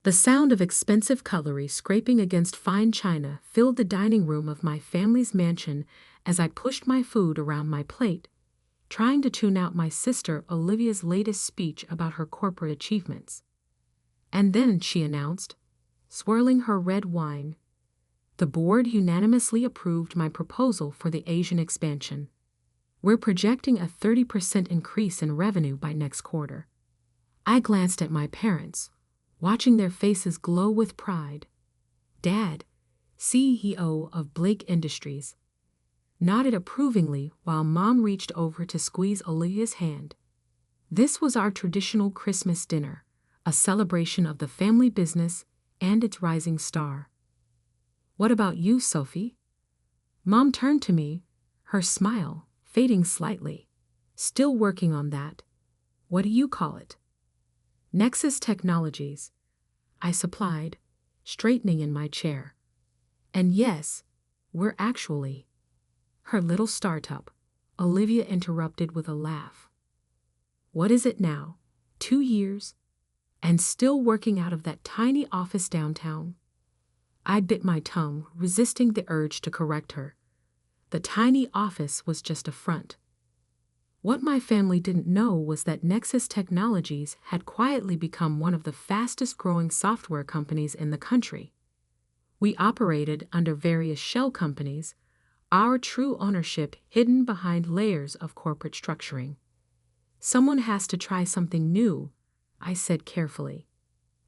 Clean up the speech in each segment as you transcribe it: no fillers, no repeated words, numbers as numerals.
The sound of expensive cutlery scraping against fine china filled the dining room of my family's mansion as I pushed my food around my plate, trying to tune out my sister Olivia's latest speech about her corporate achievements. And then she announced, swirling her red wine, "The board unanimously approved my proposal for the Asian expansion. We're projecting a 30% increase in revenue by next quarter." I glanced at my parents, watching their faces glow with pride. Dad, CEO of Blake Industries, nodded approvingly while Mom reached over to squeeze Olivia's hand. This was our traditional Christmas dinner, a celebration of the family business and its rising star. "What about you, Sophie?" Mom turned to me, her smile fading slightly. "Still working on that. What do you call it?" "Nexus Technologies," I supplied, straightening in my chair. "And yes, we're actually—" "Her little startup," Olivia interrupted with a laugh. "What is it now? 2 years? And still working out of that tiny office downtown?" I bit my tongue, resisting the urge to correct her. The tiny office was just a front. What my family didn't know was that Nexus Technologies had quietly become one of the fastest-growing software companies in the country. We operated under various shell companies, our true ownership hidden behind layers of corporate structuring. "Someone has to try something new," I said carefully.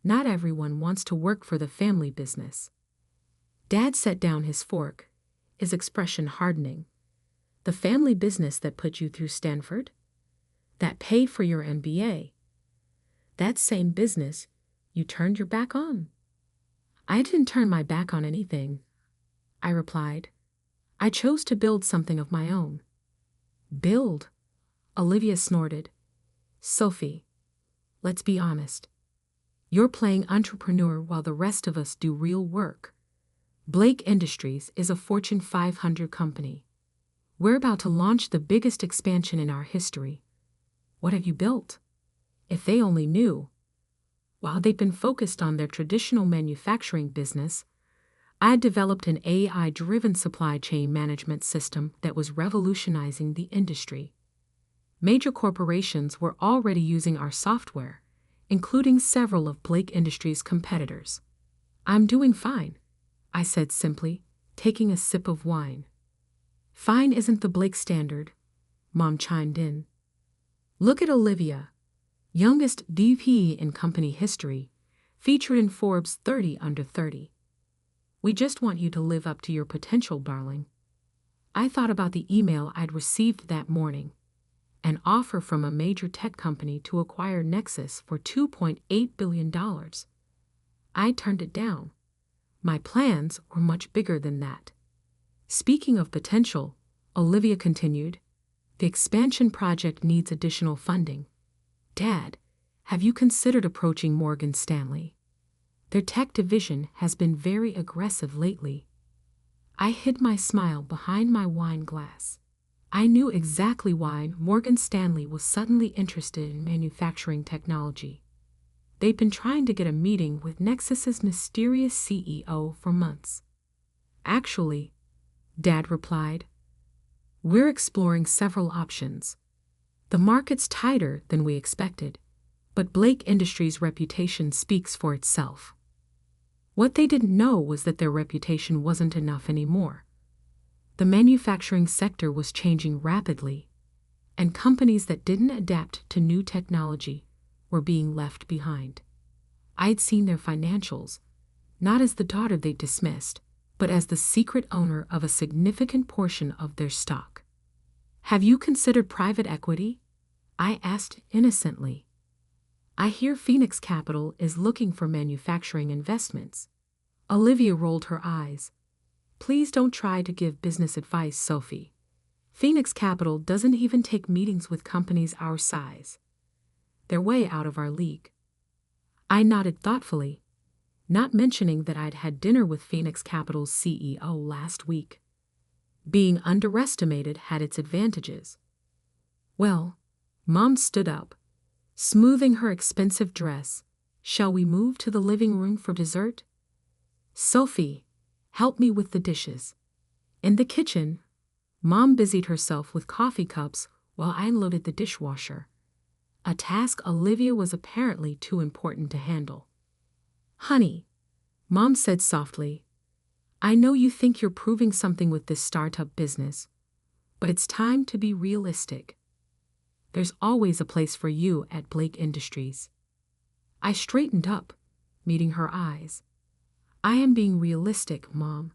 "Not everyone wants to work for the family business." Dad set down his fork, his expression hardening. "The family business that put you through Stanford? That paid for your MBA? That same business you turned your back on?" "I didn't turn my back on anything," I replied. "I chose to build something of my own." "Build?" Olivia snorted. "Sophie, let's be honest. You're playing entrepreneur while the rest of us do real work. Blake Industries is a Fortune 500 company. We're about to launch the biggest expansion in our history. What have you built?" If they only knew. While they'd been focused on their traditional manufacturing business, I had developed an AI-driven supply chain management system that was revolutionizing the industry. Major corporations were already using our software, including several of Blake Industries' competitors. "I'm doing fine," I said simply, taking a sip of wine. "Fine isn't the Blake standard," Mom chimed in. "Look at Olivia, youngest VP in company history, featured in Forbes 30 Under 30. We just want you to live up to your potential, darling." I thought about the email I'd received that morning, an offer from a major tech company to acquire Nexus for $2.8 billion. I turned it down. My plans were much bigger than that. "Speaking of potential," Olivia continued, "the expansion project needs additional funding. Dad, have you considered approaching Morgan Stanley? Their tech division has been very aggressive lately." I hid my smile behind my wine glass. I knew exactly why Morgan Stanley was suddenly interested in manufacturing technology. They'd been trying to get a meeting with Nexus's mysterious CEO for months. "Actually," Dad replied, "we're exploring several options. The market's tighter than we expected, but Blake Industries' reputation speaks for itself." What they didn't know was that their reputation wasn't enough anymore. The manufacturing sector was changing rapidly, and companies that didn't adapt to new technology were being left behind. I'd seen their financials, not as the daughter they dismissed, but as the secret owner of a significant portion of their stock. "Have you considered private equity?" I asked innocently. "I hear Phoenix Capital is looking for manufacturing investments." Olivia rolled her eyes. "Please don't try to give business advice, Sophie. Phoenix Capital doesn't even take meetings with companies our size. They're way out of our league." I nodded thoughtfully, not mentioning that I'd had dinner with Phoenix Capital's CEO last week. Being underestimated had its advantages. "Well," Mom stood up, smoothing her expensive dress, Shall we move to the living room for dessert? Sophie, help me with the dishes. In the kitchen, Mom busied herself with coffee cups while I loaded the dishwasher, a task Olivia was apparently too important to handle. Honey, Mom said softly, I know you think you're proving something with this startup business, but it's time to be realistic. There's always a place for you at Blake Industries. I straightened up, meeting her eyes. I am being realistic, Mom.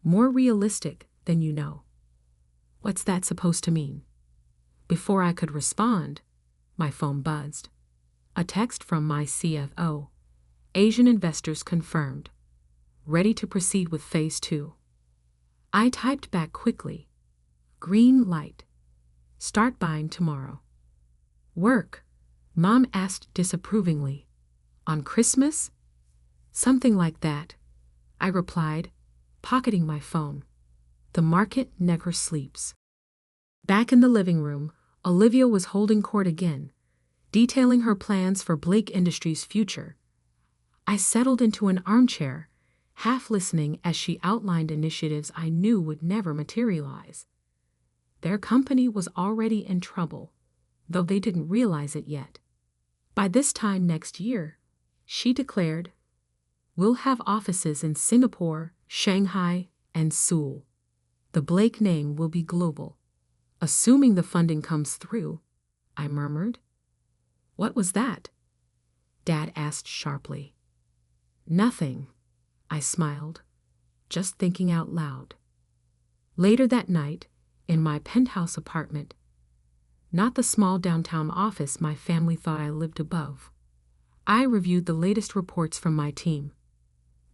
More realistic than you know. What's that supposed to mean? Before I could respond, my phone buzzed. A text from my CFO. Asian investors confirmed. Ready to proceed with phase 2. I typed back quickly. Green light. Start buying tomorrow. Work? Mom asked disapprovingly. On Christmas? Something like that, I replied, pocketing my phone. The market never sleeps. Back in the living room, Olivia was holding court again, detailing her plans for Blake Industries' future. I settled into an armchair, half listening as she outlined initiatives I knew would never materialize. Their company was already in trouble, though they didn't realize it yet. By this time next year, she declared, we'll have offices in Singapore, Shanghai, and Seoul. The Blake name will be global. Assuming the funding comes through, I murmured. What was that? Dad asked sharply. Nothing, I smiled, just thinking out loud. Later that night, in my penthouse apartment, not the small downtown office my family thought I lived above, I reviewed the latest reports from my team.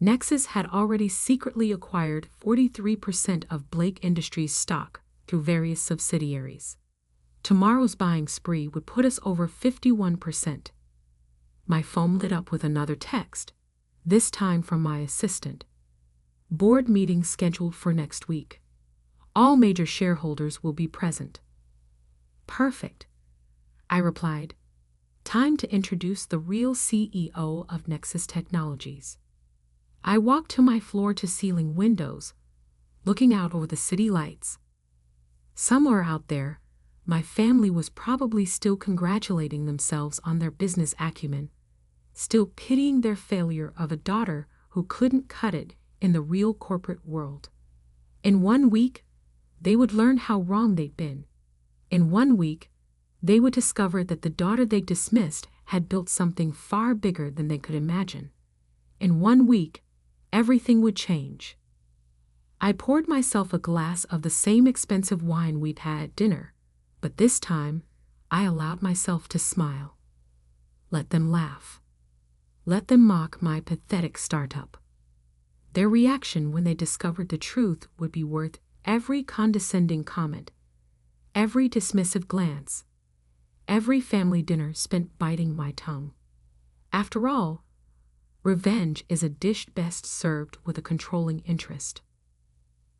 Nexus had already secretly acquired 43% of Blake Industries stock through various subsidiaries. Tomorrow's buying spree would put us over 51%. My phone lit up with another text, this time from my assistant. Board meeting scheduled for next week. All major shareholders will be present. Perfect, I replied. Time to introduce the real CEO of Nexus Technologies. I walked to my floor-to-ceiling windows, looking out over the city lights. Somewhere out there, my family was probably still congratulating themselves on their business acumen, still pitying their failure of a daughter who couldn't cut it in the real corporate world. In 1 week, they would learn how wrong they'd been. In 1 week, they would discover that the daughter they dismissed had built something far bigger than they could imagine. In 1 week, everything would change. I poured myself a glass of the same expensive wine we'd had at dinner, but this time, I allowed myself to smile. Let them laugh. Let them mock my pathetic startup. Their reaction when they discovered the truth would be worth every condescending comment, every dismissive glance, every family dinner spent biting my tongue. After all, revenge is a dish best served with a controlling interest.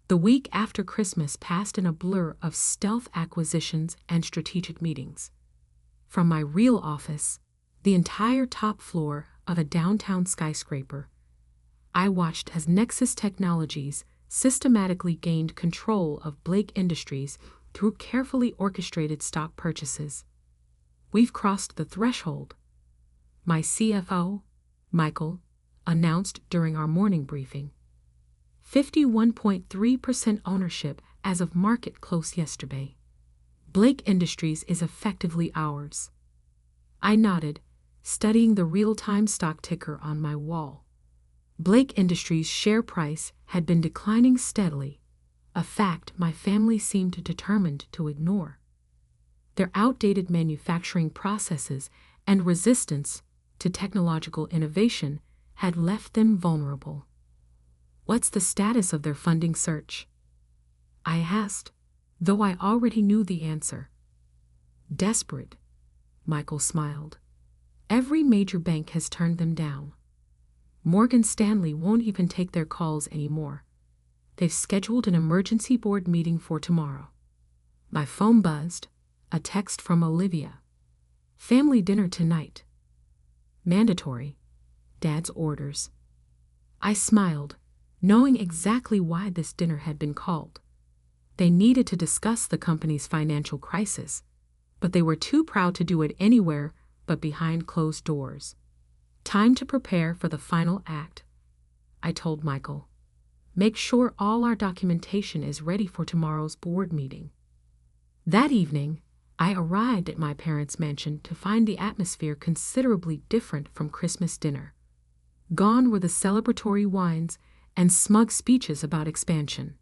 The week after Christmas passed in a blur of stealth acquisitions and strategic meetings. From my real office, the entire top floor of a downtown skyscraper, I watched as Nexus Technologies systematically gained control of Blake Industries through carefully orchestrated stock purchases. We've crossed the threshold, my CFO, Michael, announced during our morning briefing. 51.3% ownership as of market close yesterday. Blake Industries is effectively ours. I nodded, studying the real-time stock ticker on my wall. Blake Industries' share price had been declining steadily, a fact my family seemed determined to ignore. Their outdated manufacturing processes and resistance to technological innovation had left them vulnerable. What's the status of their funding search? I asked, though I already knew the answer. Desperate, Michael smiled. Every major bank has turned them down. Morgan Stanley won't even take their calls anymore. They've scheduled an emergency board meeting for tomorrow. My phone buzzed, a text from Olivia. Family dinner tonight. Mandatory. Dad's orders. I smiled, knowing exactly why this dinner had been called. They needed to discuss the company's financial crisis, but they were too proud to do it anywhere but behind closed doors. Time to prepare for the final act, I told Michael. Make sure all our documentation is ready for tomorrow's board meeting. That evening, I arrived at my parents' mansion to find the atmosphere considerably different from Christmas dinner. Gone were the celebratory wines and smug speeches about expansion.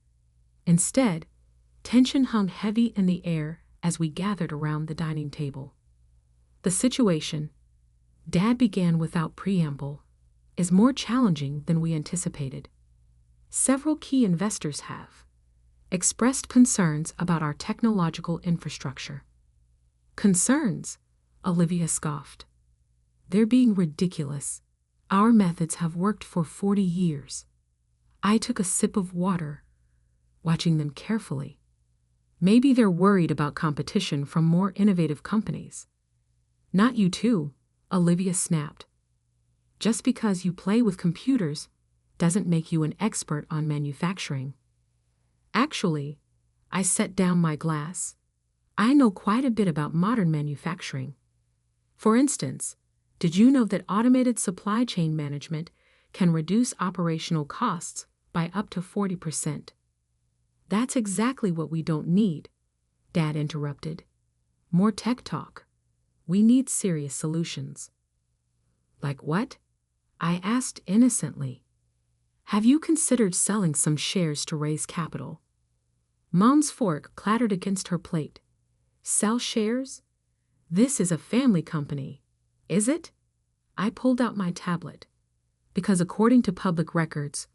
Instead, tension hung heavy in the air as we gathered around the dining table. The situation, Dad began without preamble, is more challenging than we anticipated. Several key investors have expressed concerns about our technological infrastructure. Concerns? Olivia scoffed. They're being ridiculous. Our methods have worked for 40 years. I took a sip of water, watching them carefully. Maybe they're worried about competition from more innovative companies. Not you too, Olivia snapped. Just because you play with computers doesn't make you an expert on manufacturing. Actually, I set down my glass. I know quite a bit about modern manufacturing. For instance, did you know that automated supply chain management can reduce operational costs by up to 40%? That's exactly what we don't need, Dad interrupted. More tech talk. We need serious solutions. Like what? I asked innocently. Have you considered selling some shares to raise capital? Mom's fork clattered against her plate. Sell shares? This is a family company, is it? I pulled out my tablet, because according to public records,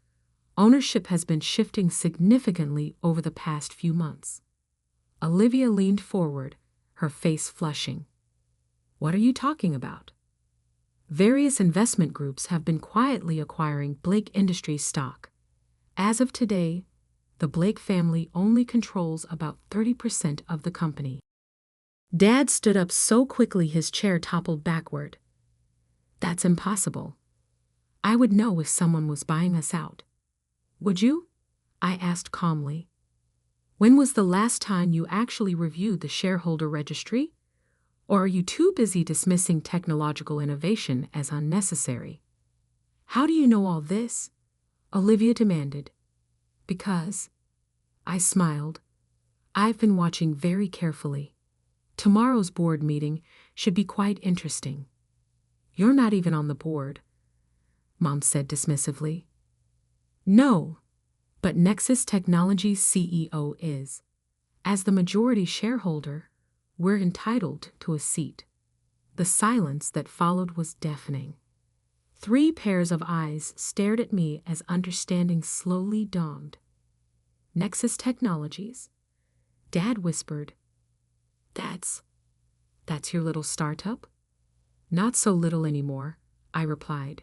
ownership has been shifting significantly over the past few months. Olivia leaned forward, her face flushing. What are you talking about? Various investment groups have been quietly acquiring Blake Industries stock. As of today, the Blake family only controls about 30% of the company. Dad stood up so quickly his chair toppled backward. That's impossible. I would know if someone was buying us out. Would you? I asked calmly. When was the last time you actually reviewed the shareholder registry? Or are you too busy dismissing technological innovation as unnecessary? How do you know all this? Olivia demanded. Because, I smiled, I've been watching very carefully. Tomorrow's board meeting should be quite interesting. You're not even on the board, Mom said dismissively. No, but Nexus Technologies' CEO is. As the majority shareholder, we're entitled to a seat. The silence that followed was deafening. 3 pairs of eyes stared at me as understanding slowly dawned. Nexus Technologies? Dad whispered. That's your little startup? Not so little anymore, I replied.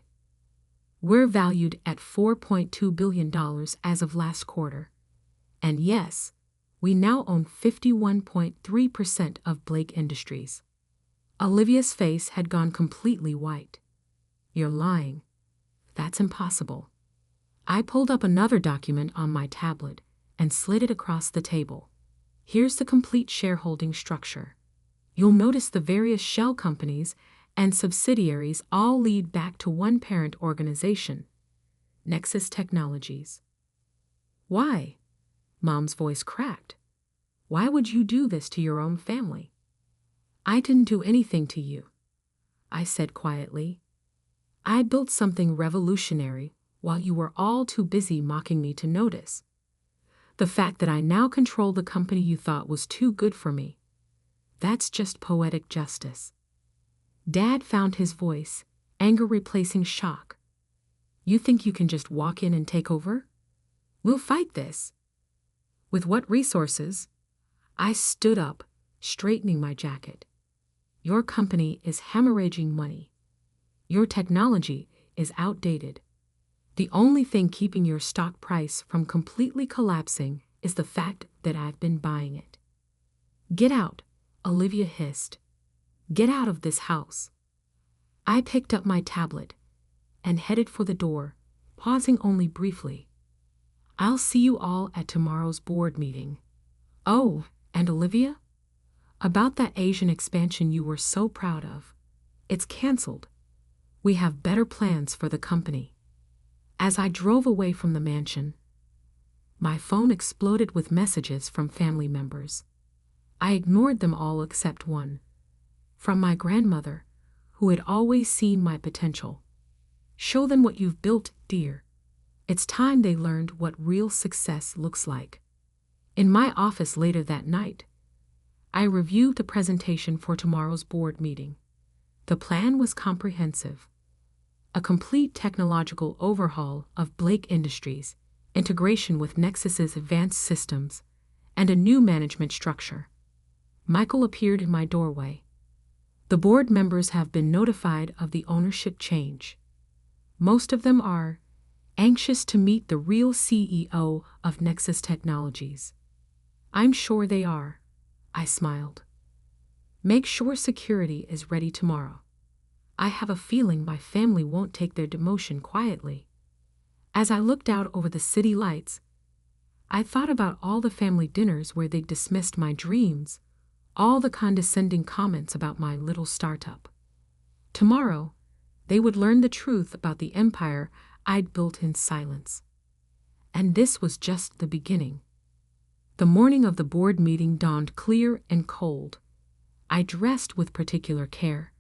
We're valued at $4.2 billion as of last quarter. And yes, we now own 51.3% of Blake Industries. Olivia's face had gone completely white. You're lying. That's impossible. I pulled up another document on my tablet and slid it across the table. Here's the complete shareholding structure. You'll notice the various shell companies and subsidiaries all lead back to one parent organization, Nexus Technologies. Why? Mom's voice cracked. Why would you do this to your own family? I didn't do anything to you, I said quietly. I built something revolutionary while you were all too busy mocking me to notice. The fact that I now control the company you thought was too good for me. That's just poetic justice. Dad found his voice, anger replacing shock. You think you can just walk in and take over? We'll fight this. With what resources? I stood up, straightening my jacket. Your company is hemorrhaging money. Your technology is outdated. The only thing keeping your stock price from completely collapsing is the fact that I've been buying it. Get out, Olivia hissed. Get out of this house. I picked up my tablet and headed for the door, pausing only briefly. I'll see you all at tomorrow's board meeting. Oh, and Olivia? About that Asian expansion you were so proud of. It's canceled. We have better plans for the company. As I drove away from the mansion, my phone exploded with messages from family members. I ignored them all except one. From my grandmother, who had always seen my potential. Show them what you've built, dear. It's time they learned what real success looks like. In my office later that night, I reviewed the presentation for tomorrow's board meeting. The plan was comprehensive. A complete technological overhaul of Blake Industries, integration with Nexus's advanced systems, and a new management structure. Michael appeared in my doorway. The board members have been notified of the ownership change. Most of them are anxious to meet the real CEO of Nexus Technologies. I'm sure they are, I smiled. Make sure security is ready tomorrow. I have a feeling my family won't take their demotion quietly. As I looked out over the city lights, I thought about all the family dinners where they dismissed my dreams, all the condescending comments about my little startup. Tomorrow, they would learn the truth about the empire I'd built in silence. And this was just the beginning. The morning of the board meeting dawned clear and cold. I dressed with particular care.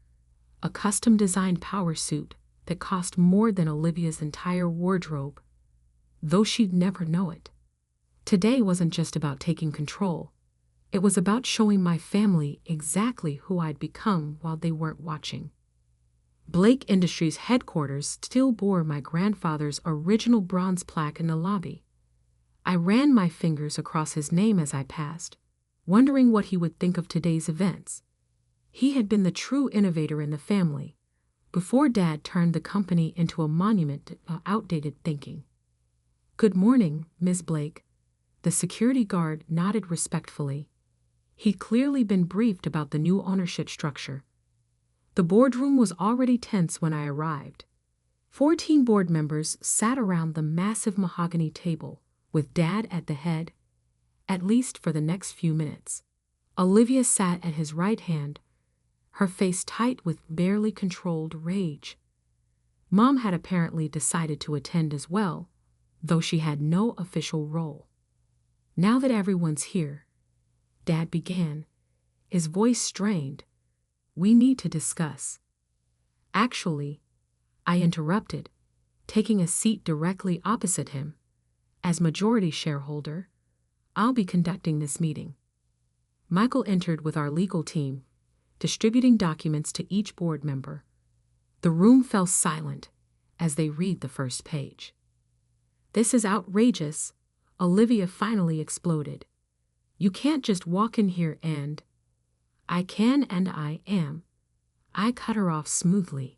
A custom-designed power suit that cost more than Olivia's entire wardrobe, though she'd never know it. Today wasn't just about taking control. It was about showing my family exactly who I'd become while they weren't watching. Blake Industries headquarters still bore my grandfather's original bronze plaque in the lobby. I ran my fingers across his name as I passed, wondering what he would think of today's events. He had been the true innovator in the family, before Dad turned the company into a monument to outdated thinking. Good morning, Ms. Blake. The security guard nodded respectfully. He'd clearly been briefed about the new ownership structure. The boardroom was already tense when I arrived. 14 board members sat around the massive mahogany table, with Dad at the head, at least for the next few minutes. Olivia sat at his right hand, her face tight with barely controlled rage. Mom had apparently decided to attend as well, though she had no official role. Now that everyone's here, Dad began, his voice strained. We need to discuss. Actually, I interrupted, taking a seat directly opposite him. As majority shareholder, I'll be conducting this meeting. Michael entered with our legal team, distributing documents to each board member. The room fell silent as they read the first page. This is outrageous, Olivia finally exploded. You can't just walk in here and... I can and I am. I cut her off smoothly.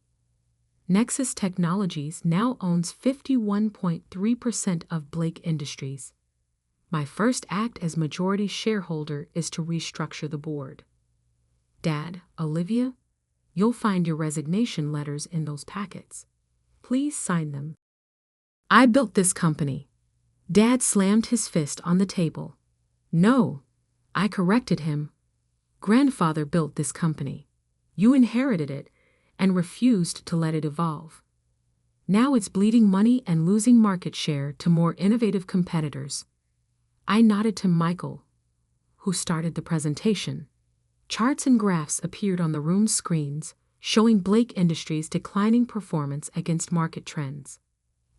Nexus Technologies now owns 51.3% of Blake Industries. My first act as majority shareholder is to restructure the board. Dad, Olivia, you'll find your resignation letters in those packets. Please sign them. I built this company. Dad slammed his fist on the table. No, I corrected him. Grandfather built this company. You inherited it and refused to let it evolve. Now it's bleeding money and losing market share to more innovative competitors. I nodded to Michael, who started the presentation. Charts and graphs appeared on the room's screens, showing Blake Industries' declining performance against market trends.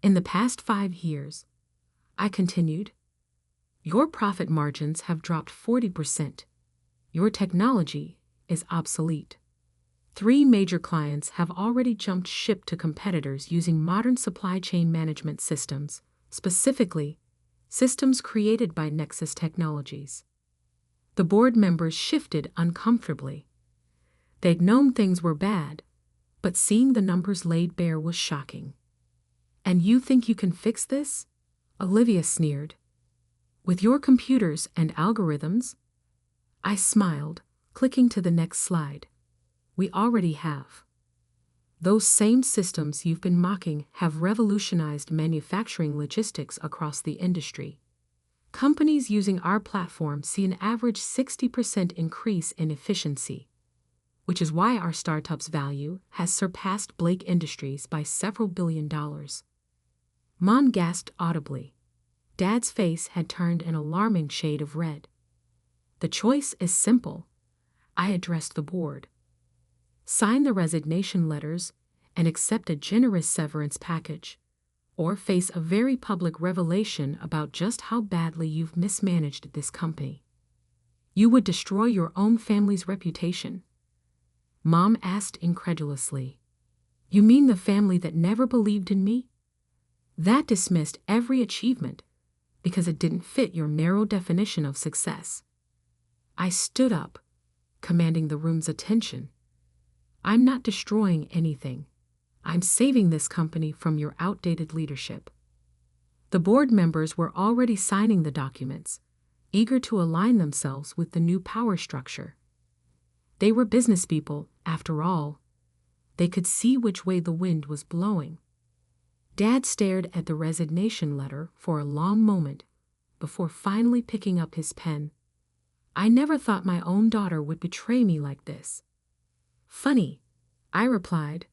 In the past 5 years, I continued, your profit margins have dropped 40%. Your technology is obsolete. 3 major clients have already jumped ship to competitors using modern supply chain management systems, specifically systems created by Nexus Technologies. The board members shifted uncomfortably. They'd known things were bad, but seeing the numbers laid bare was shocking. And you think you can fix this? Olivia sneered. With your computers and algorithms? I smiled, clicking to the next slide. We already have. Those same systems you've been mocking have revolutionized manufacturing logistics across the industry. Companies using our platform see an average 60% increase in efficiency, which is why our startup's value has surpassed Blake Industries by several $billion. Mom gasped audibly. Dad's face had turned an alarming shade of red. The choice is simple, I addressed the board. Sign the resignation letters and accept a generous severance package, or face a very public revelation about just how badly you've mismanaged this company. You would destroy your own family's reputation. Mom asked incredulously. You mean the family that never believed in me? That dismissed every achievement because it didn't fit your narrow definition of success. I stood up, commanding the room's attention. I'm not destroying anything. I'm saving this company from your outdated leadership. The board members were already signing the documents, eager to align themselves with the new power structure. They were business people, after all. They could see which way the wind was blowing. Dad stared at the resignation letter for a long moment before finally picking up his pen. I never thought my own daughter would betray me like this. Funny, I replied.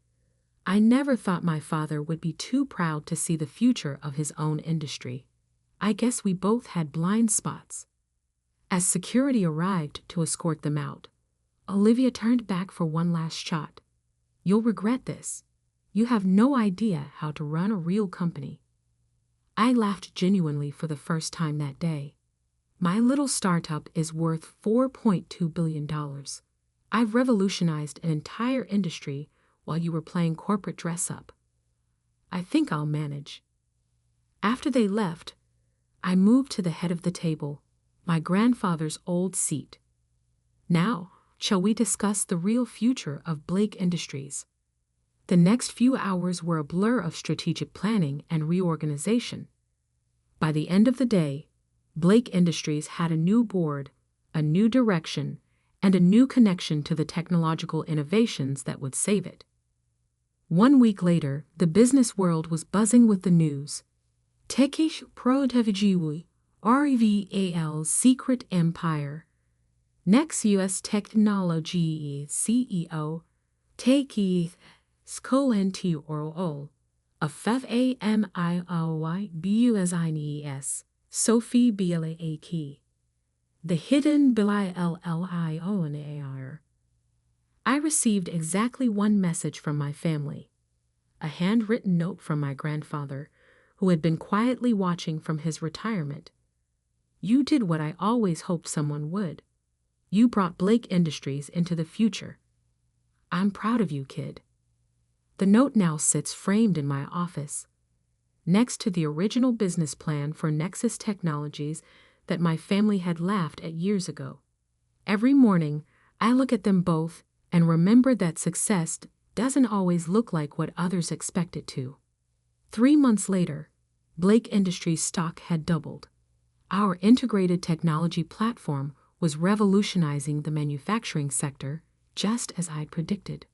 I never thought my father would be too proud to see the future of his own industry. I guess we both had blind spots. As security arrived to escort them out, Olivia turned back for one last shot. You'll regret this. You have no idea how to run a real company. I laughed genuinely for the first time that day. My little startup is worth $4.2 billion. I've revolutionized an entire industry while you were playing corporate dress-up. I think I'll manage. After they left, I moved to the head of the table, my grandfather's old seat. Now, shall we discuss the real future of Blake Industries? The next few hours were a blur of strategic planning and reorganization. By the end of the day, Blake Industries had a new board, a new direction, and a new connection to the technological innovations that would save it. 1 week later, the business world was buzzing with the news. Techish Protevijiwi, REVAL Secret Empire. Next U.S. Technology CEO, Techi Skolentiorol, a FAMIOYBUSINES, Sophie Bialaki. The hidden Bilionair. I received exactly one message from my family, a handwritten note from my grandfather, who had been quietly watching from his retirement. You did what I always hoped someone would. You brought Blake Industries into the future. I'm proud of you, kid. The note now sits framed in my office, next to the original business plan for Nexus Technologies that my family had laughed at years ago. Every morning, I look at them both and remember that success doesn't always look like what others expect it to. 3 months later, Blake Industries stock had doubled. Our integrated technology platform was revolutionizing the manufacturing sector, just as I'd predicted.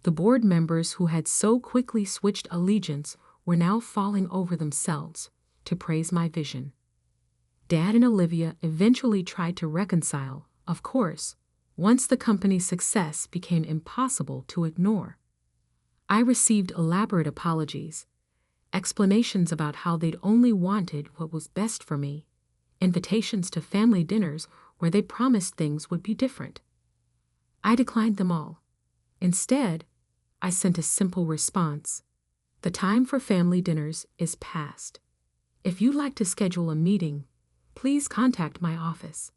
The board members who had so quickly switched allegiance were now falling over themselves to praise my vision. Dad and Olivia eventually tried to reconcile, of course, once the company's success became impossible to ignore. I received elaborate apologies, explanations about how they'd only wanted what was best for me, invitations to family dinners where they promised things would be different. I declined them all. Instead, I sent a simple response. The time for family dinners is past. If you'd like to schedule a meeting, please contact my office.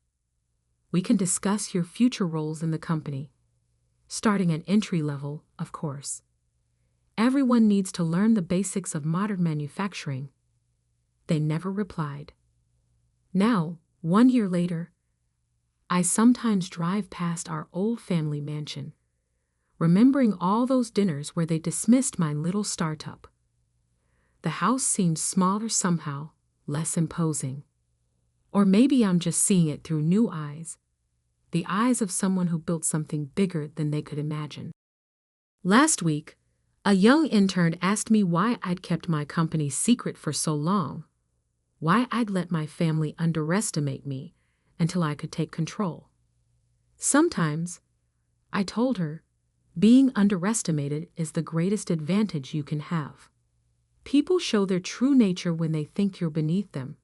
We can discuss your future roles in the company, starting at entry level, of course. Everyone needs to learn the basics of modern manufacturing. They never replied. Now, 1 year later, I sometimes drive past our old family mansion, remembering all those dinners where they dismissed my little startup. The house seems smaller somehow, less imposing. Or maybe I'm just seeing it through new eyes, the eyes of someone who built something bigger than they could imagine. Last week, A young intern asked me why I'd kept my company secret for so long, why I'd let my family underestimate me until I could take control. Sometimes, I told her, being underestimated is the greatest advantage you can have. People show their true nature when they think you're beneath them,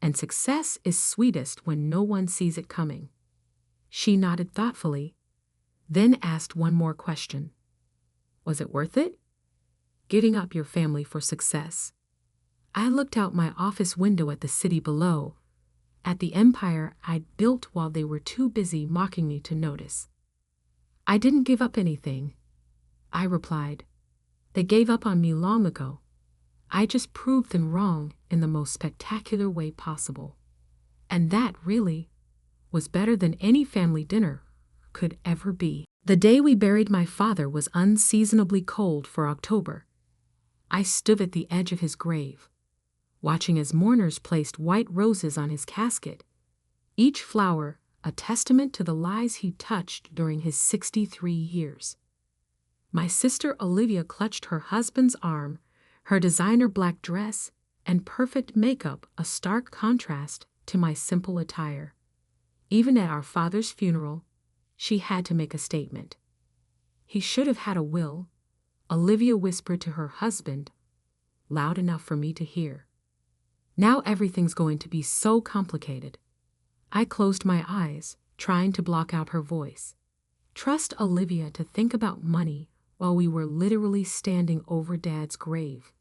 and success is sweetest when no one sees it coming. She nodded thoughtfully, then asked one more question. Was it worth it? Giving up your family for success. I looked out my office window at the city below, at the empire I'd built while they were too busy mocking me to notice. I didn't give up anything, I replied. They gave up on me long ago. I just proved them wrong in the most spectacular way possible. And that, really, was better than any family dinner could ever be. The day we buried my father was unseasonably cold for October. I stood at the edge of his grave, watching as mourners placed white roses on his casket, each flower a testament to the lives he touched during his 63 years. My sister Olivia clutched her husband's arm, her designer black dress and perfect makeup a stark contrast to my simple attire. Even at our father's funeral, she had to make a statement. He should have had a will, Olivia whispered to her husband, loud enough for me to hear. Now everything's going to be so complicated. I closed my eyes, trying to block out her voice. Trust Olivia to think about money while we were literally standing over Dad's grave.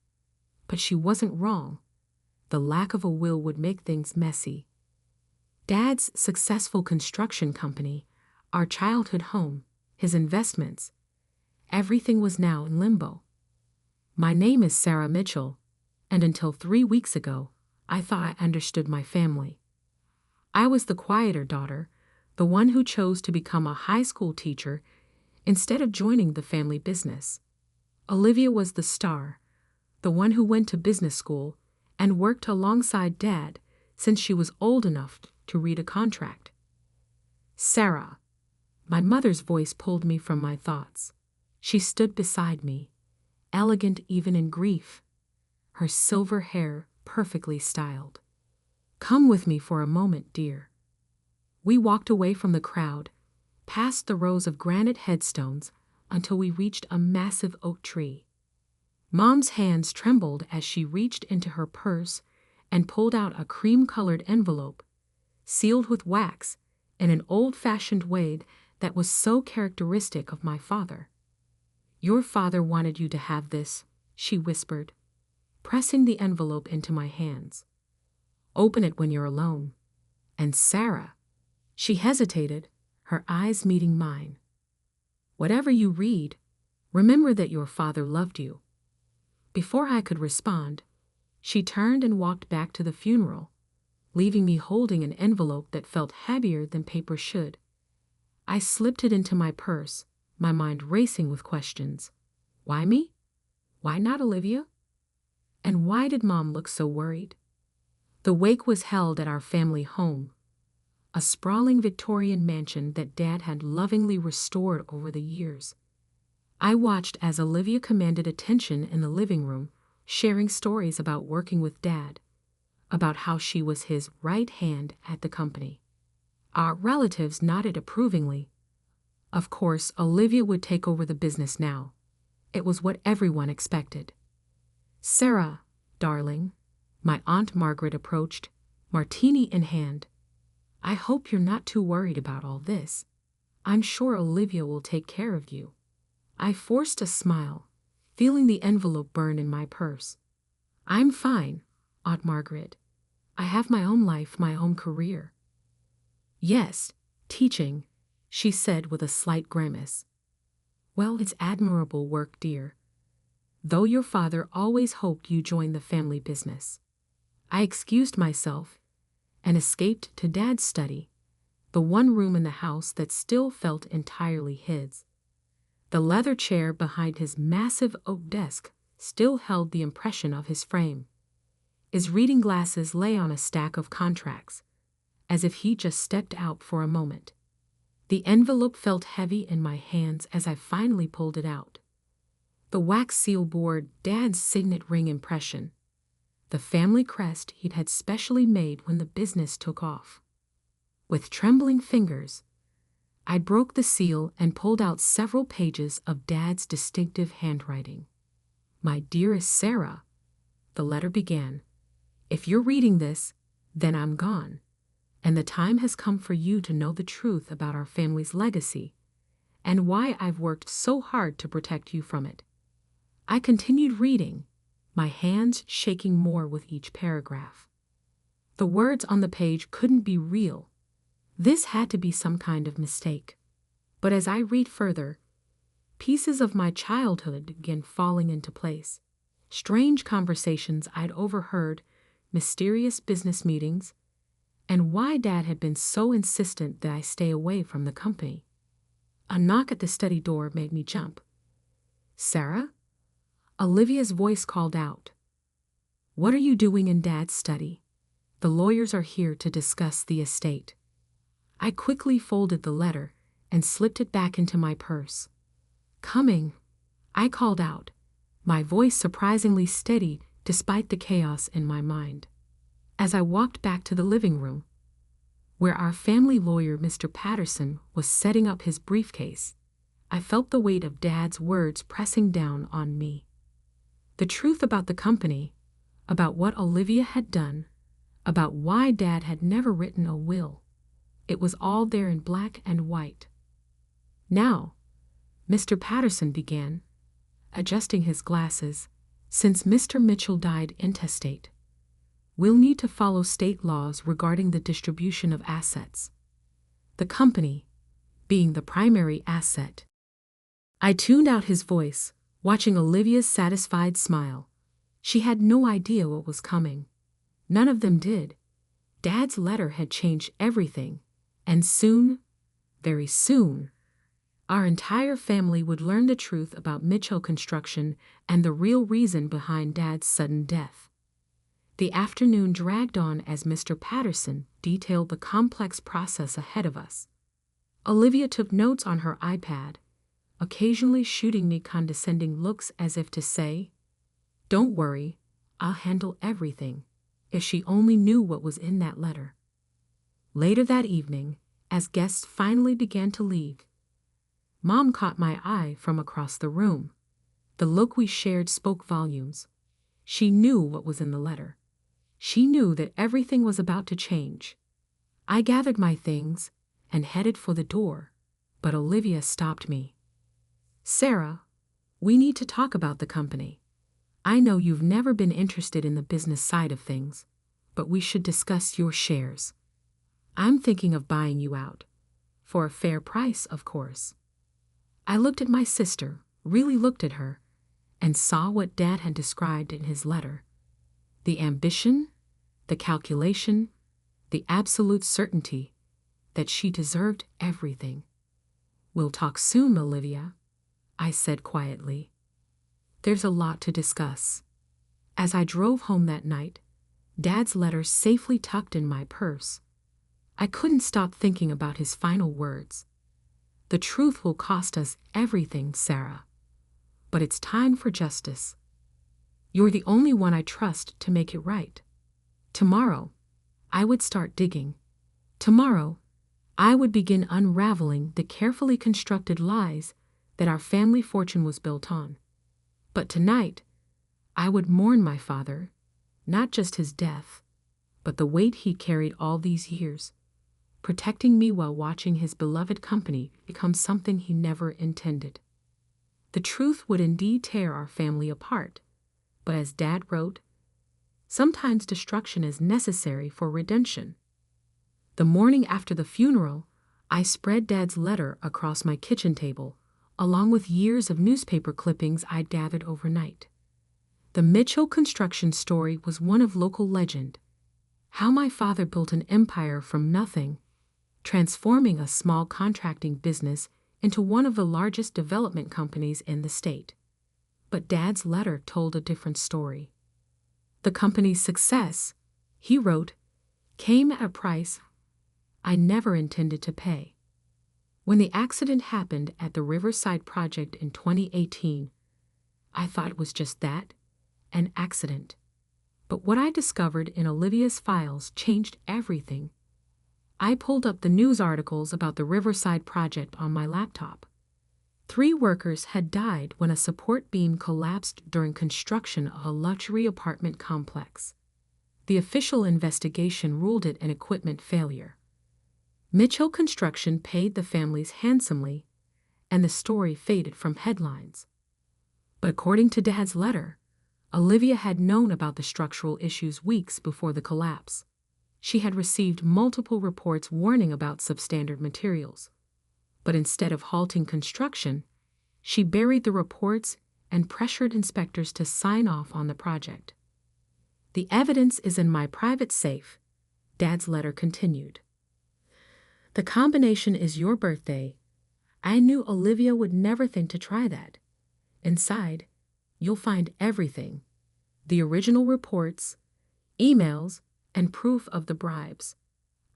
But she wasn't wrong. The lack of a will would make things messy. Dad's successful construction company, our childhood home, his investments, everything was now in limbo. My name is Sarah Mitchell, and until 3 weeks ago, I thought I understood my family. I was the quieter daughter, the one who chose to become a high school teacher instead of joining the family business. Olivia was the star, the one who went to business school and worked alongside Dad since she was old enough to read a contract. Sarah. My mother's voice pulled me from my thoughts. She stood beside me, elegant even in grief, her silver hair perfectly styled. Come with me for a moment, dear. We walked away from the crowd, past the rows of granite headstones until we reached a massive oak tree. Mom's hands trembled as she reached into her purse and pulled out a cream-colored envelope, sealed with wax in an old-fashioned way that was so characteristic of my father. Your father wanted you to have this, she whispered, pressing the envelope into my hands. Open it when you're alone. And Sarah, she hesitated, her eyes meeting mine. Whatever you read, remember that your father loved you. Before I could respond, she turned and walked back to the funeral, leaving me holding an envelope that felt heavier than paper should. I slipped it into my purse, my mind racing with questions. Why me? Why not Olivia? And why did Mom look so worried? The wake was held at our family home, a sprawling Victorian mansion that Dad had lovingly restored over the years. I watched as Olivia commanded attention in the living room, sharing stories about working with Dad, about how she was his right hand at the company. Our relatives nodded approvingly. Of course, Olivia would take over the business now. It was what everyone expected. Sarah, darling, my Aunt Margaret approached, martini in hand. I hope you're not too worried about all this. I'm sure Olivia will take care of you. I forced a smile, feeling the envelope burn in my purse. I'm fine, Aunt Margaret. I have my own life, my own career. Yes, teaching, she said with a slight grimace. Well, it's admirable work, dear. Though your father always hoped you join the family business. I excused myself and escaped to Dad's study, the one room in the house that still felt entirely his. The leather chair behind his massive oak desk still held the impression of his frame. His reading glasses lay on a stack of contracts, as if he just stepped out for a moment. The envelope felt heavy in my hands as I finally pulled it out. The wax seal bore Dad's signet ring impression, the family crest he'd had specially made when the business took off. With trembling fingers, I broke the seal and pulled out several pages of Dad's distinctive handwriting. "My dearest Sarah," the letter began, "if you're reading this, then I'm gone, and the time has come for you to know the truth about our family's legacy and why I've worked so hard to protect you from it." I continued reading, my hands shaking more with each paragraph. The words on the page couldn't be real. This had to be some kind of mistake. But as I read further, pieces of my childhood began falling into place. Strange conversations I'd overheard, mysterious business meetings, and why Dad had been so insistent that I stay away from the company. A knock at the study door made me jump. "Sarah?" Olivia's voice called out. "What are you doing in Dad's study? The lawyers are here to discuss the estate." I quickly folded the letter and slipped it back into my purse. "Coming," I called out, my voice surprisingly steady despite the chaos in my mind. As I walked back to the living room, where our family lawyer, Mr. Patterson, was setting up his briefcase, I felt the weight of Dad's words pressing down on me. The truth about the company, about what Olivia had done, about why Dad had never written a will. It was all there in black and white. "Now," Mr. Patterson began, adjusting his glasses, "since Mr. Mitchell died intestate, we'll need to follow state laws regarding the distribution of assets. The company being the primary asset." I tuned out his voice, watching Olivia's satisfied smile. She had no idea what was coming. None of them did. Dad's letter had changed everything, and soon, very soon, our entire family would learn the truth about Mitchell Construction and the real reason behind Dad's sudden death. The afternoon dragged on as Mr. Patterson detailed the complex process ahead of us. Olivia took notes on her iPad, occasionally shooting me condescending looks as if to say, "Don't worry, I'll handle everything," if she only knew what was in that letter. Later that evening, as guests finally began to leave, Mom caught my eye from across the room. The look we shared spoke volumes. She knew what was in the letter. She knew that everything was about to change. I gathered my things and headed for the door, but Olivia stopped me. "Sarah, we need to talk about the company. I know you've never been interested in the business side of things, but we should discuss your shares. I'm thinking of buying you out. For a fair price, of course." I looked at my sister, really looked at her, and saw what Dad had described in his letter. The ambition, the calculation, the absolute certainty that she deserved everything. "We'll talk soon, Olivia," I said quietly. "There's a lot to discuss." As I drove home that night, Dad's letter safely tucked in my purse, I couldn't stop thinking about his final words. "The truth will cost us everything, Sarah. But it's time for justice. You're the only one I trust to make it right." Tomorrow, I would start digging. Tomorrow, I would begin unraveling the carefully constructed lies that our family fortune was built on. But tonight, I would mourn my father, not just his death, but the weight he carried all these years, protecting me while watching his beloved company become something he never intended. The truth would indeed tear our family apart, but as Dad wrote, sometimes destruction is necessary for redemption. The morning after the funeral, I spread Dad's letter across my kitchen table, along with years of newspaper clippings I'd gathered overnight. The Mitchell Construction story was one of local legend. How my father built an empire from nothing, transforming a small contracting business into one of the largest development companies in the state. But Dad's letter told a different story. The company's success, he wrote, came at a price I never intended to pay. When the accident happened at the Riverside project in 2018, I thought it was just that, an accident. But what I discovered in Olivia's files changed everything. I pulled up the news articles about the Riverside project on my laptop. 3 workers had died when a support beam collapsed during construction of a luxury apartment complex. The official investigation ruled it an equipment failure. Mitchell Construction paid the families handsomely, and the story faded from headlines. But according to Dad's letter, Olivia had known about the structural issues weeks before the collapse. She had received multiple reports warning about substandard materials. But instead of halting construction, she buried the reports and pressured inspectors to sign off on the project. The evidence is in my private safe, Dad's letter continued. The combination is your birthday. I knew Olivia would never think to try that. Inside, you'll find everything: the original reports, emails, and proof of the bribes.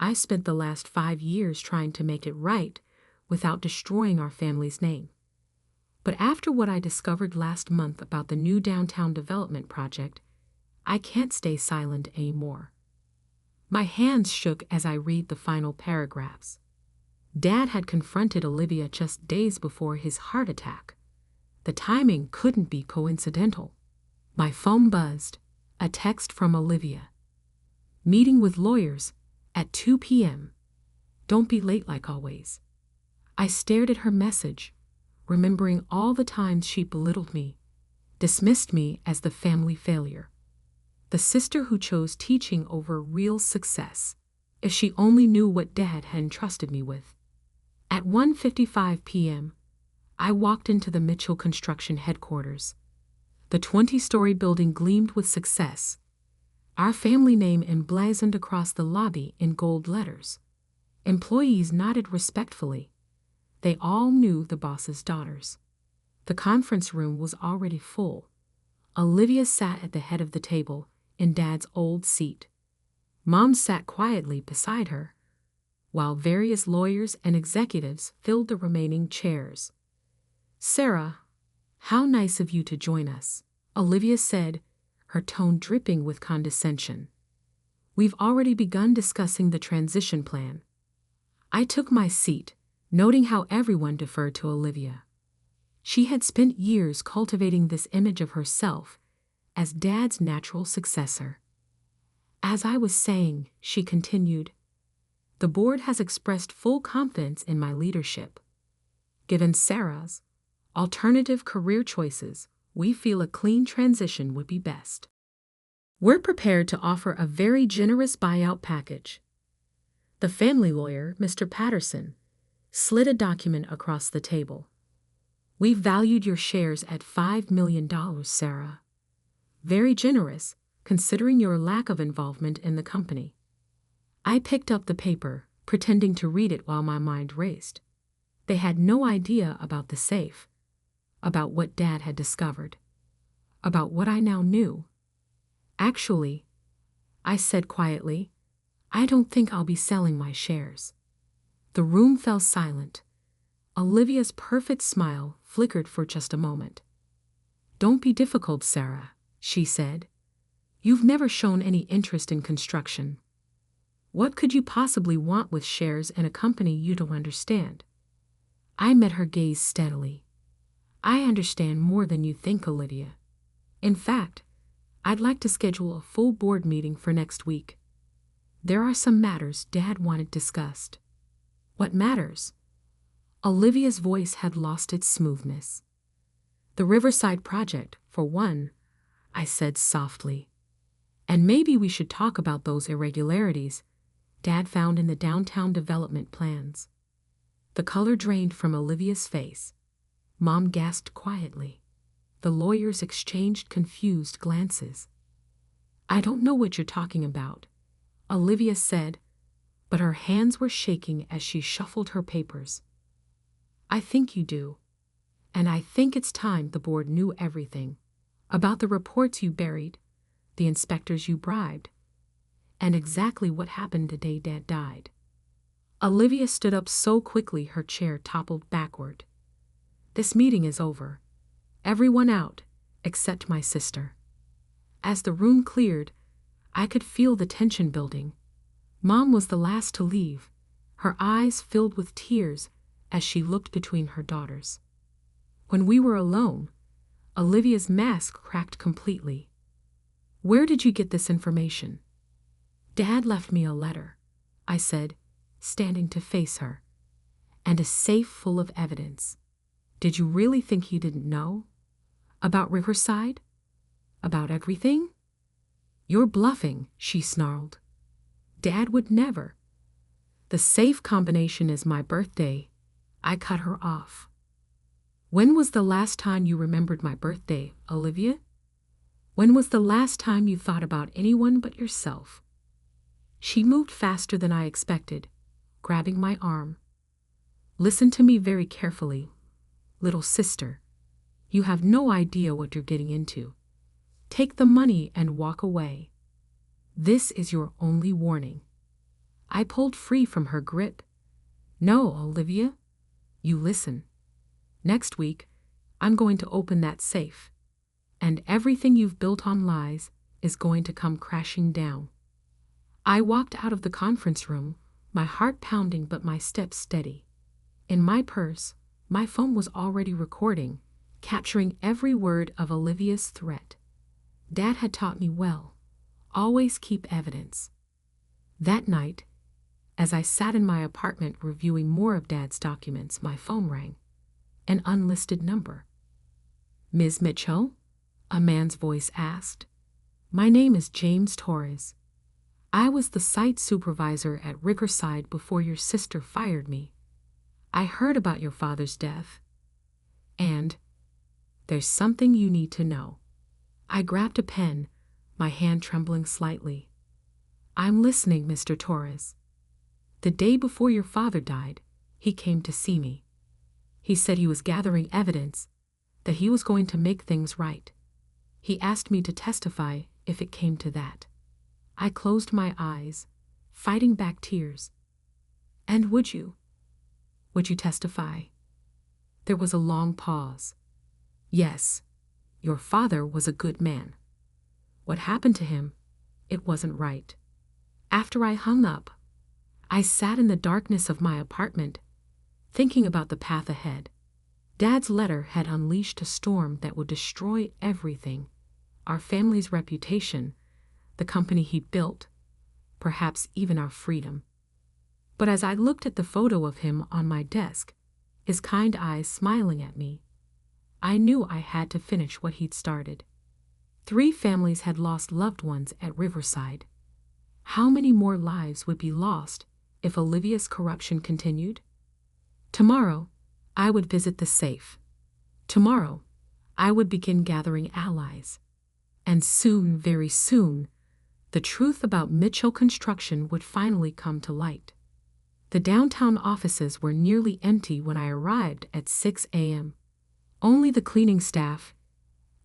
I spent the last 5 years trying to make it right without destroying our family's name. But after what I discovered last month about the new downtown development project, I can't stay silent anymore. My hands shook as I read the final paragraphs. Dad had confronted Olivia just days before his heart attack. The timing couldn't be coincidental. My phone buzzed, a text from Olivia. Meeting with lawyers at 2 p.m. Don't be late like always. I stared at her message, remembering all the times she belittled me, dismissed me as the family failure, the sister who chose teaching over real success. If she only knew what Dad had entrusted me with. At 1:55 p.m., I walked into the Mitchell Construction headquarters. The 20-story building gleamed with success, our family name emblazoned across the lobby in gold letters. Employees nodded respectfully. They all knew the boss's daughters. The conference room was already full. Olivia sat at the head of the table in Dad's old seat. Mom sat quietly beside her, while various lawyers and executives filled the remaining chairs. Sarah, how nice of you to join us, Olivia said, her tone dripping with condescension. We've already begun discussing the transition plan. I took my seat, noting how everyone deferred to Olivia. She had spent years cultivating this image of herself as Dad's natural successor. As I was saying, she continued, the board has expressed full confidence in my leadership. Given Sarah's alternative career choices, we feel a clean transition would be best. We're prepared to offer a very generous buyout package. The family lawyer, Mr. Patterson, slid a document across the table. We valued your shares at $5 million, Sarah. Very generous, considering your lack of involvement in the company. I picked up the paper, pretending to read it while my mind raced. They had no idea about the safe, about what Dad had discovered, about what I now knew. Actually, I said quietly, I don't think I'll be selling my shares. The room fell silent. Olivia's perfect smile flickered for just a moment. Don't be difficult, Sarah, she said. You've never shown any interest in construction. What could you possibly want with shares in a company you don't understand? I met her gaze steadily. I understand more than you think, Olivia. In fact, I'd like to schedule a full board meeting for next week. There are some matters Dad wanted discussed. What matters? Olivia's voice had lost its smoothness. The Riverside project, for one, I said softly. And maybe we should talk about those irregularities Dad found in the downtown development plans. The color drained from Olivia's face. Mom gasped quietly. The lawyers exchanged confused glances. I don't know what you're talking about, Olivia said, but her hands were shaking as she shuffled her papers. I think you do, and I think it's time the board knew everything about the reports you buried, the inspectors you bribed, and exactly what happened the day Dad died. Olivia stood up so quickly her chair toppled backward. This meeting is over. Everyone out, except my sister. As the room cleared, I could feel the tension building. Mom was the last to leave, her eyes filled with tears as she looked between her daughters. When we were alone, Olivia's mask cracked completely. "Where did you get this information?" "Dad left me a letter," I said, standing to face her, "and a safe full of evidence." "Did you really think he didn't know? About Riverside? About everything?" "You're bluffing," she snarled. "Dad would never." "The safe combination is my birthday." I cut her off. "When was the last time you remembered my birthday, Olivia? When was the last time you thought about anyone but yourself?" She moved faster than I expected, grabbing my arm. "Listen to me very carefully, little sister. You have no idea what you're getting into. Take the money and walk away. This is your only warning." I pulled free from her grip. "No, Olivia. You listen. Next week, I'm going to open that safe, and everything you've built on lies is going to come crashing down." I walked out of the conference room, my heart pounding but my steps steady. In my purse, my phone was already recording, capturing every word of Olivia's threat. Dad had taught me well. Always keep evidence. That night, as I sat in my apartment reviewing more of Dad's documents, my phone rang. An unlisted number. "Ms. Mitchell?" a man's voice asked. "My name is James Torres. I was the site supervisor at Riverside before your sister fired me. I heard about your father's death. And there's something you need to know." I grabbed a pen, my hand trembling slightly. "I'm listening, Mr. Torres." "The day before your father died, he came to see me. He said he was gathering evidence, that he was going to make things right. He asked me to testify if it came to that." I closed my eyes, fighting back tears. "And would you? Would you testify?" There was a long pause. "Yes, your father was a good man. What happened to him, it wasn't right." After I hung up, I sat in the darkness of my apartment, thinking about the path ahead. Dad's letter had unleashed a storm that would destroy everything: our family's reputation, the company he'd built, perhaps even our freedom. But as I looked at the photo of him on my desk, his kind eyes smiling at me, I knew I had to finish what he'd started. 3 families had lost loved ones at Riverside. How many more lives would be lost if Olivia's corruption continued? Tomorrow, I would visit the safe. Tomorrow, I would begin gathering allies. And soon, very soon, the truth about Mitchell Construction would finally come to light. The downtown offices were nearly empty when I arrived at 6 a.m. Only the cleaning staff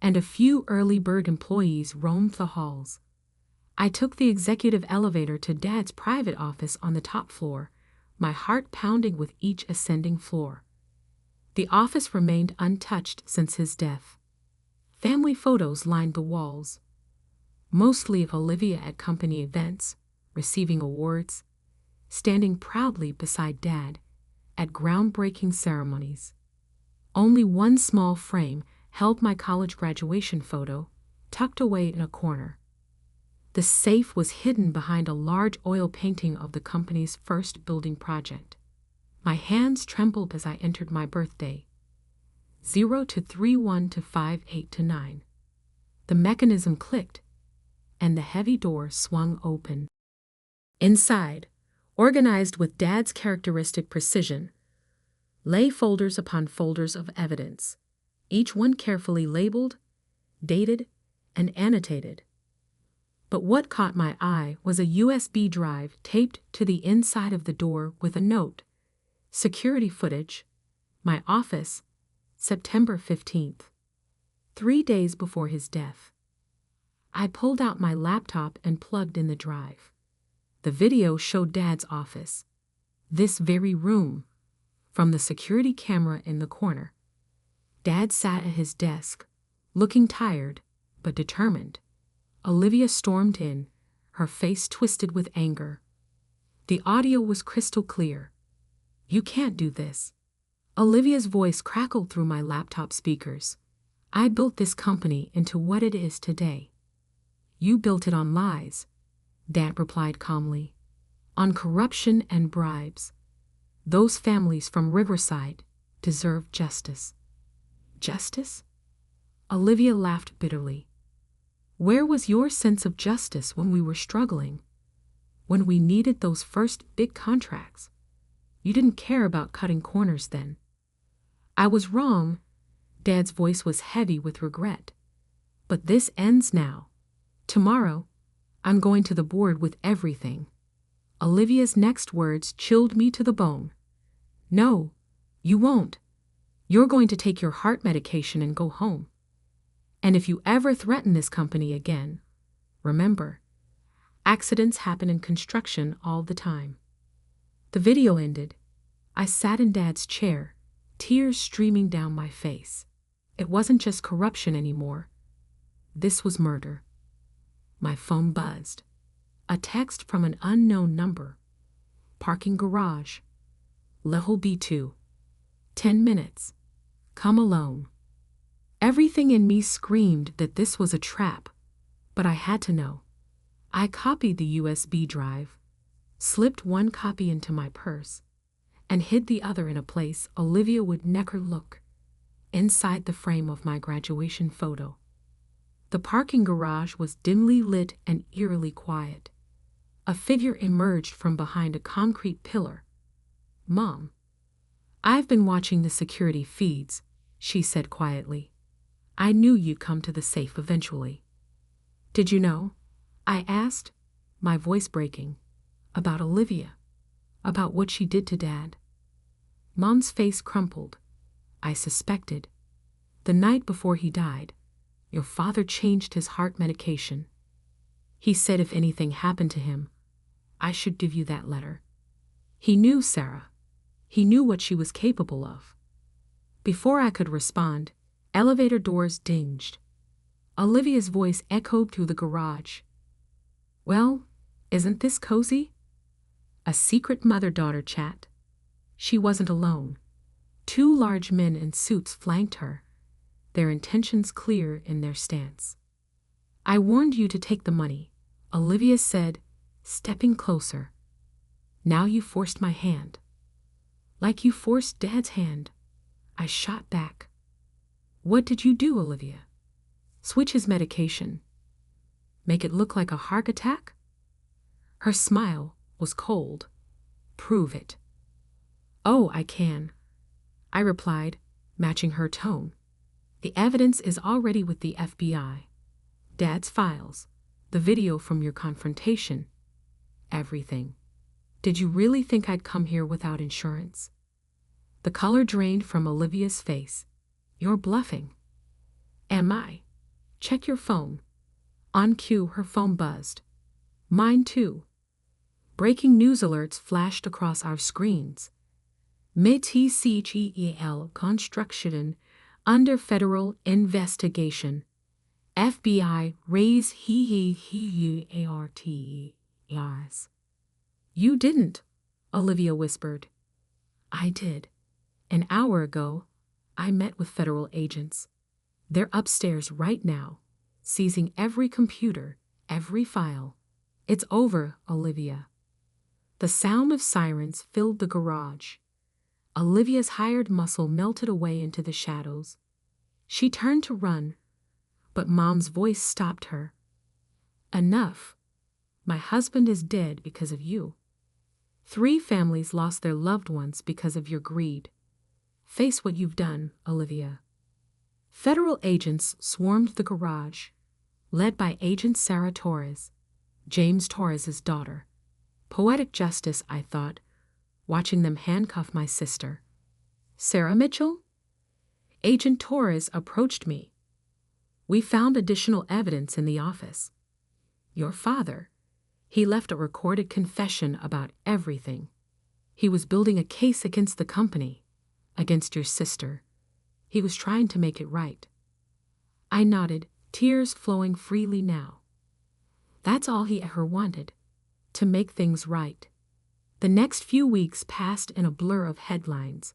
and a few early bird employees roamed the halls. I took the executive elevator to Dad's private office on the top floor, my heart pounding with each ascending floor. The office remained untouched since his death. Family photos lined the walls, mostly of Olivia at company events, receiving awards, standing proudly beside Dad at groundbreaking ceremonies. Only one small frame held my college graduation photo, tucked away in a corner. The safe was hidden behind a large oil painting of the company's first building project. My hands trembled as I entered my birthday. 0 to 31 to 58 to 9. The mechanism clicked, and the heavy door swung open. Inside, organized with Dad's characteristic precision, lay folders upon folders of evidence, each one carefully labeled, dated, and annotated. But what caught my eye was a USB drive taped to the inside of the door with a note: "Security footage, my office, September 15th, 3 days before his death." I pulled out my laptop and plugged in the drive. The video showed Dad's office, this very room, from the security camera in the corner. Dad sat at his desk, Looking tired, but determined, Olivia stormed in, her face twisted with anger. The audio was crystal clear. "You can't do this." Olivia's voice crackled through my laptop speakers. "I built this company into what it is today." "You built it on lies," Dad replied calmly. "On corruption and bribes. Those families from Riverside deserve justice." "Justice?" Olivia laughed bitterly. "Where was your sense of justice when we were struggling? When we needed those first big contracts? You didn't care about cutting corners then." "I was wrong." Dad's voice was heavy with regret. "But this ends now. Tomorrow, I'm going to the board with everything." Olivia's next words chilled me to the bone. "No, you won't. You're going to take your heart medication and go home. And if you ever threaten this company again, remember, accidents happen in construction all the time." The video ended. I sat in Dad's chair, tears streaming down my face. It wasn't just corruption anymore. This was murder. My phone buzzed. A text from an unknown number. "Parking garage. Level B2. 10 minutes. Come alone." Everything in me screamed that this was a trap, but I had to know. I copied the USB drive, slipped one copy into my purse, and hid the other in a place Olivia would never look, inside the frame of my graduation photo. The parking garage was dimly lit and eerily quiet. A figure emerged from behind a concrete pillar. "Mom, I've been watching the security feeds," she said quietly. "I knew you'd come to the safe eventually." "Did you know?" I asked, my voice breaking. "About Olivia? About what she did to Dad?" Mom's face crumpled. "I suspected. The night before he died, your father changed his heart medication. He said if anything happened to him, I should give you that letter. He knew Sarah. He knew what she was capable of." Before I could respond, elevator doors dinged. Olivia's voice echoed through the garage. "Well, isn't this cozy?" A secret mother-daughter chat. She wasn't alone. 2 large men in suits flanked her, their intentions clear in their stance. "I warned you to take the money," Olivia said, stepping closer. "Now you forced my hand." "Like you forced Dad's hand," I shot back. "What did you do, Olivia? Switch his medication? Make it look like a heart attack?" Her smile was cold. "Prove it." "Oh, I can," I replied, matching her tone. "The evidence is already with the FBI. Dad's files, the video from your confrontation, everything. Did you really think I'd come here without insurance?" The color drained from Olivia's face. "You're bluffing." "Am I? Check your phone." On cue, her phone buzzed. Mine too. Breaking news alerts flashed across our screens. METCHEL construction under federal investigation. FBI raise ARTES. "You didn't," Olivia whispered. "I did. An hour ago, I met with federal agents. They're upstairs right now, seizing every computer, every file. It's over, Olivia." The sound of sirens filled the garage. Olivia's hired muscle melted away into the shadows. She turned to run, but Mom's voice stopped her. "Enough. My husband is dead because of you. 3 families lost their loved ones because of your greed. Face what you've done, Olivia." Federal agents swarmed the garage, led by Agent Sarah Torres, James Torres's daughter. Poetic justice, I thought, watching them handcuff my sister. "Sarah Mitchell?" Agent Torres approached me. "We found additional evidence in the office. Your father, he left a recorded confession about everything. He was building a case against the company, against your sister. He was trying to make it right." I nodded, tears flowing freely now. That's all he ever wanted, to make things right. The next few weeks passed in a blur of headlines.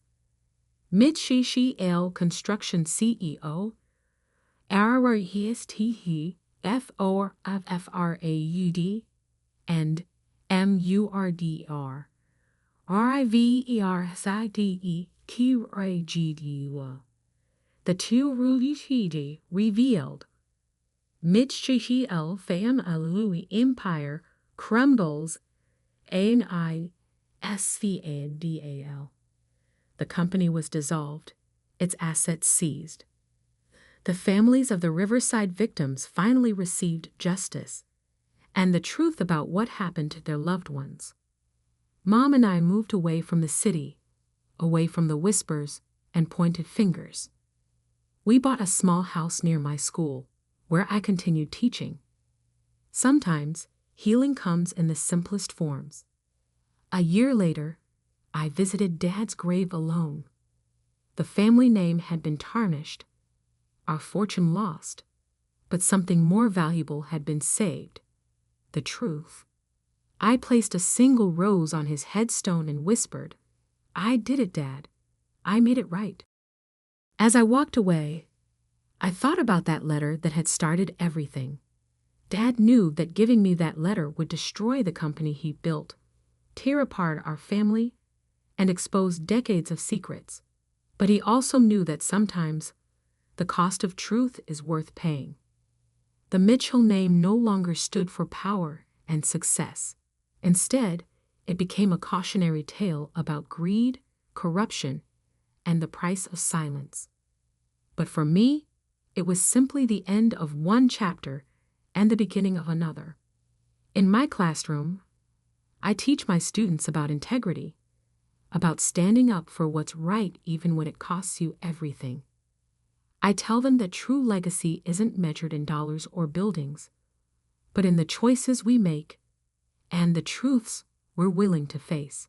Mitsubishi L Construction CEO, RRESTE, FORFFRAUD, and MURDR, RIVERSIDE, KIRAGDU. The two Ruishidi revealed. Mitsubishi L Family Empire crumbles, ANISVADAL. The company was dissolved, its assets seized. The families of the Riverside victims finally received justice and the truth about what happened to their loved ones. Mom and I moved away from the city, away from the whispers and pointed fingers. We bought a small house near my school, where I continued teaching. Sometimes, healing comes in the simplest forms. A year later, I visited Dad's grave alone. The family name had been tarnished, our fortune lost, but something more valuable had been saved: the truth. I placed a single rose on his headstone and whispered, "I did it, Dad. I made it right." As I walked away, I thought about that letter that had started everything. Dad knew that giving me that letter would destroy the company he built, tear apart our family, and expose decades of secrets. But he also knew that sometimes the cost of truth is worth paying. The Mitchell name no longer stood for power and success. Instead, it became a cautionary tale about greed, corruption, and the price of silence. But for me, it was simply the end of one chapter and the beginning of another. In my classroom, I teach my students about integrity, about standing up for what's right even when it costs you everything. I tell them that true legacy isn't measured in dollars or buildings, but in the choices we make and the truths we're willing to face.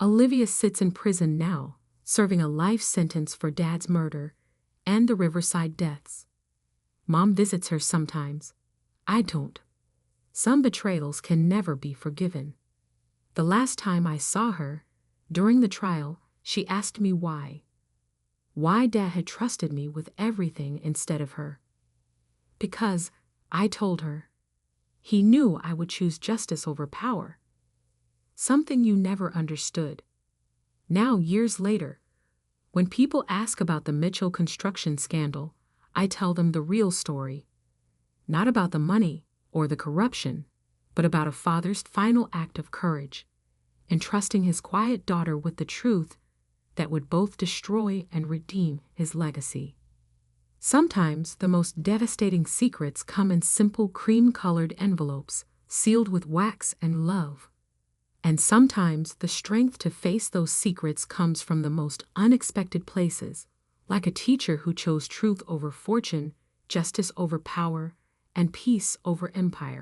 Olivia sits in prison now, serving a life sentence for Dad's murder and the Riverside deaths. Mom visits her sometimes. I don't. Some betrayals can never be forgiven. The last time I saw her, during the trial, she asked me why. Why Dad had trusted me with everything instead of her. Because, I told her, he knew I would choose justice over power. Something you never understood. Now, years later, when people ask about the Mitchell construction scandal, I tell them the real story. Not about the money or the corruption, but about a father's final act of courage, entrusting his quiet daughter with the truth that would both destroy and redeem his legacy. Sometimes the most devastating secrets come in simple cream-colored envelopes, sealed with wax and love. And sometimes the strength to face those secrets comes from the most unexpected places, like a teacher who chose truth over fortune, justice over power, and peace over empire.